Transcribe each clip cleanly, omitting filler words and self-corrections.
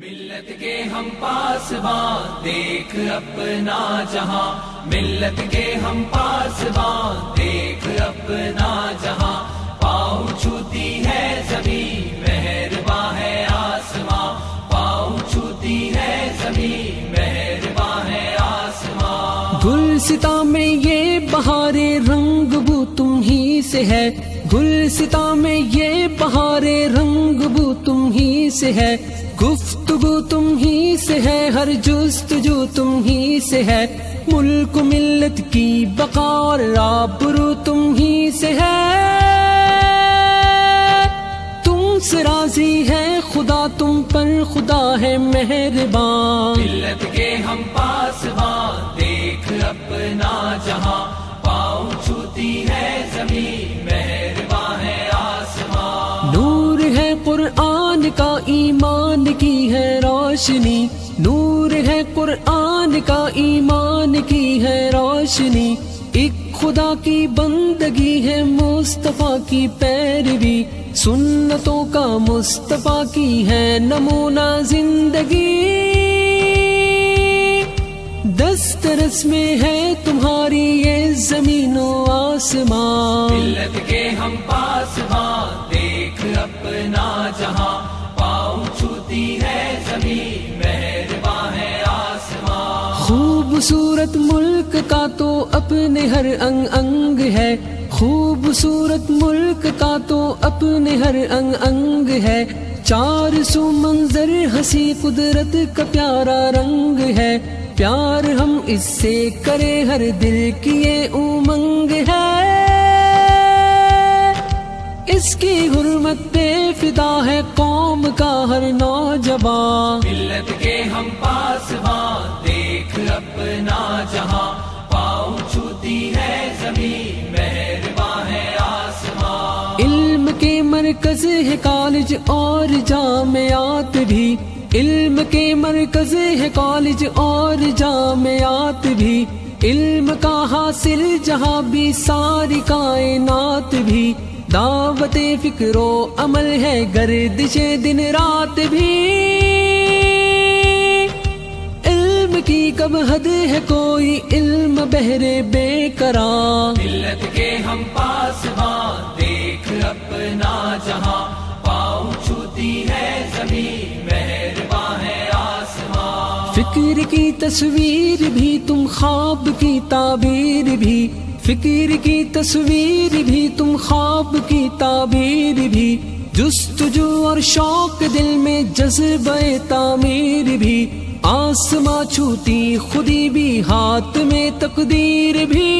ملت کے ہم پاسبان دیکھ اپنا جہاں، ملت کے ہم پاسبان دیکھ اپنا جہاں، پاؤں چھوتی ہے زمین مہرباں ہے آسماں، پاؤں چھوتی ہے زمین مہرباں ہے آسماں۔ گلستاں میں یہ بہار رنگ بو تم ہی سے ہے، گلستاں میں یہ بہار رنگ بو تم ہی سے ہے، گفتگو تم ہی سے ہے، ہر جستجو تم ہی سے ہے، ملک ملت کی بقا اور آبرو تم ہی سے ہے، تم سے راضی ہے خدا، تم پر خدا ہے مہربان۔ ملت کے ہم پاسبان دیکھ اپنا جہاں، پاؤں چھوتی ہے زمین مہرباں ہے آسماں۔ نور ہے قرآن کا، ایمان کی ہے روشنی، نور ہے قرآن کا، ایمان کی ہے روشنی، ایک خدا کی بندگی ہے، مصطفیٰ کی پیروی، سنتوں کا مصطفیٰ کی ہے نمونہ زندگی، دسترس میں ہے تمہاری یہ زمین و آسمان۔ ملت کے ہم پاسبان دیکھ اپنا جہاں، پاؤں چھوتی ہے زمین مہرباں ہے آسماں۔ خوبصورت ملک کا تو اپنے ہر انگ انگ ہے، خوبصورت ملک کا تو اپنے ہر انگ انگ ہے، چار سو منظر ہنسی قدرت کا پیارا رنگ ہے، پیار ہم اس سے کرے ہر دل کی یہ امنگ ہے، اس کی حرمت پہ فدا ہے قوم کا ہر نوجوان۔ ملت کے ہم پاسبان دیکھ اپنا جہاں، پاؤں چھوتی ہے زمین مہرباں ہے آسماں۔ علم کے مرکز ہے کالج اور جامعات بھی، علم کے مرکز ہے کالج اور جامعات بھی، علم کا حاصل جہاں بھی ساری کائنات بھی، دعوت فکر و عمل ہے گردش دن رات بھی، علم کی کب حد ہے کوئی علم بہرے بے قرار۔ ملت کے ہم پاسبان دیکھ اپنا جہاں، پاؤں چھوتی ہے زمین مہرباں ہے آسماں۔ فکر کی تصویر بھی تم، خواب کی تعبیر بھی، فکر کی تصویر بھی تم، خواب کی تعبیر بھی، جستجو اور شوق دل میں جذبہ تعمیر بھی، آسماں چھوتی خودی بھی، ہاتھ میں تقدیر بھی،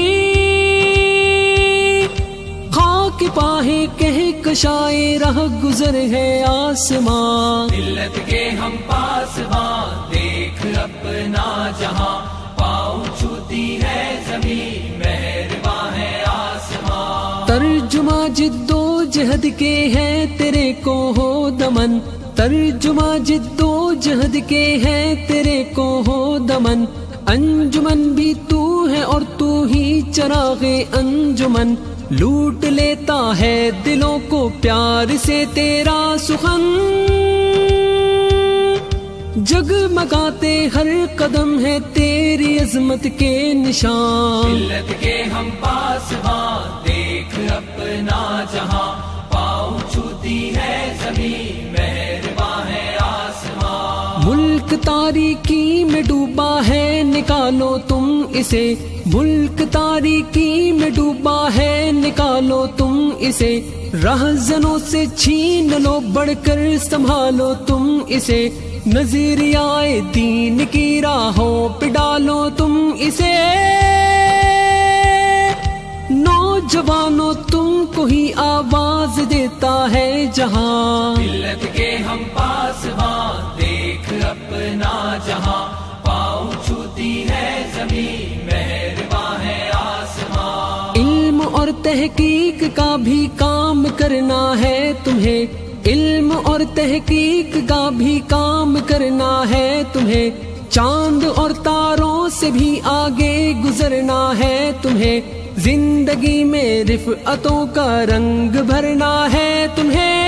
خاک پاہے کہہ کشائے راہ گزر ہے آسمان۔ ملت کے ہم پاسبان دیکھ اپنا جہاں، پاؤں چھوتی ہے زمین مہرباں ہے آسماں۔ ترجمہ جد و جہد کے ہے تیرے کو ہو دمن، ترجمہ جد و جہد کے ہے تیرے کو ہو دمن، انجمن بھی تو ہے اور تو ہی چراغ انجمن، لوٹ لیتا ہے دلوں کو پیار سے تیرا سخن، جگمگاتے ہر قدم ہے تیری عظمت کے نشان۔ ملت کے ہم پاسبان دیکھ اپنا جہاں، پاؤں چھوتی ہے زمین مہرباں ہے آسماں۔ ملک تاریکی میں ڈوبا ہے نکالو تم اسے، ملک تاریکی میں ڈوبا ہے نکالو تم اسے، رہزنوں سے چھین لو بڑھ کر سنبھالو تم اسے، نظریائے دین کی راہوں پہ ڈالو تم اسے، نوجوانوں تم کو ہی آواز دیتا ہے جہاں۔ ملت کے ہم پاسبان دیکھ اپنا جہاں، پاؤں چھوتی ہے زمین مہرباں ہے آسماں۔ علم اور تحقیق کا بھی کام کرنا ہے تمہیں، علم اور تحقیق کا بھی کام کرنا ہے تمہیں، چاند اور تاروں سے بھی آگے گزرنا ہے تمہیں، زندگی میں رفعتوں کا رنگ بھرنا ہے تمہیں،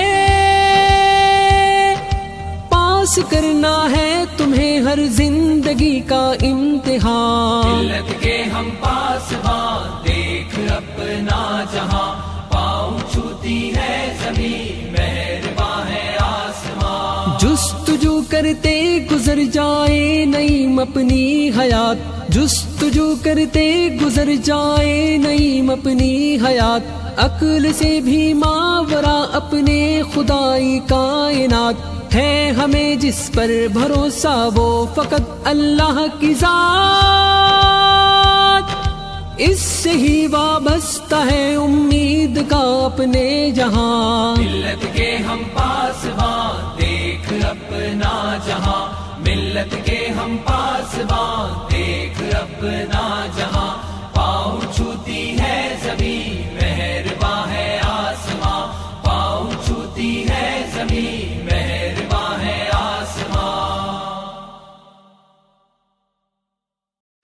پاس کرنا ہے تمہیں ہر زندگی کا امتحان. ملت کے ہم پاسبان دیکھ اپنا جہاں، پاؤں چھوتی ہے زمین مہرباں ہے آسمان. جستجو کرتے گزر جائے نعیم اپنی حیات، جستجو کرتے گزر جائے نعیم اپنی حیات. عقل سے بھی ماورا اپنے خدائی کائنات ہے، ہمیں جس پر بھروسہ وہ فقط اللہ کی ذات. اس سے ہی وابستہ ہے امید کا اپنے جہاں. ملت کے ہم پاسبان دیکھ اپنا جہاں، ملت کے ہم پاسبان دیکھ اپنا جہاں. پاؤں چھوتی ہے زمین مہرباں ہے آسمان، پاؤں چھوتی ہے زمین مہرباں ہے آسمان.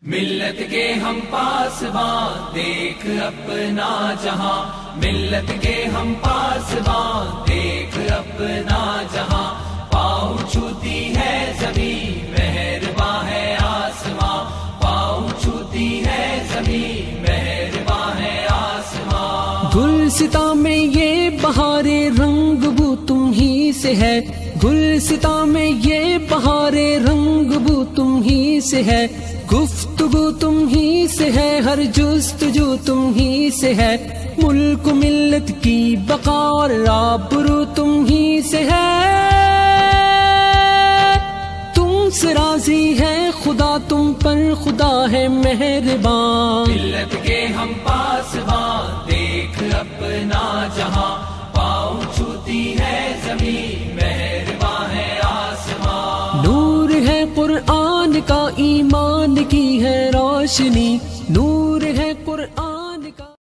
ملت کے ہم پاسبان دیکھ اپنا جہاں، ملت کے ہم پاسبان دیکھ اپنا جہاں. پاؤں چھوتی ہے زمین مہرباں ہے آسمان، پاؤں چھوتی ہے زمین مہرباں ہے آسمان. گلستہ میں یہ بہار رنگ بو تم ہی سے ہے، گلستہ میں یہ بہار رنگ بو تم ہی سے ہے. گفتگو تم ہی سے ہے، ہر جستجو تم ہی سے ہے. ملک ملت کی بقا اور آبرو تم ہی سے ہے. تم سے راضی ہے خدا، تم پر خدا ہے مہربان. ملت کے ہم پاسبان دیکھ اپنا جہاں، پاؤں چھوتی ہے زمین مہرباں ہے آسمان. نور ہے قرآن کا، ایمان کی ہے روشنی، نور ہے قرآن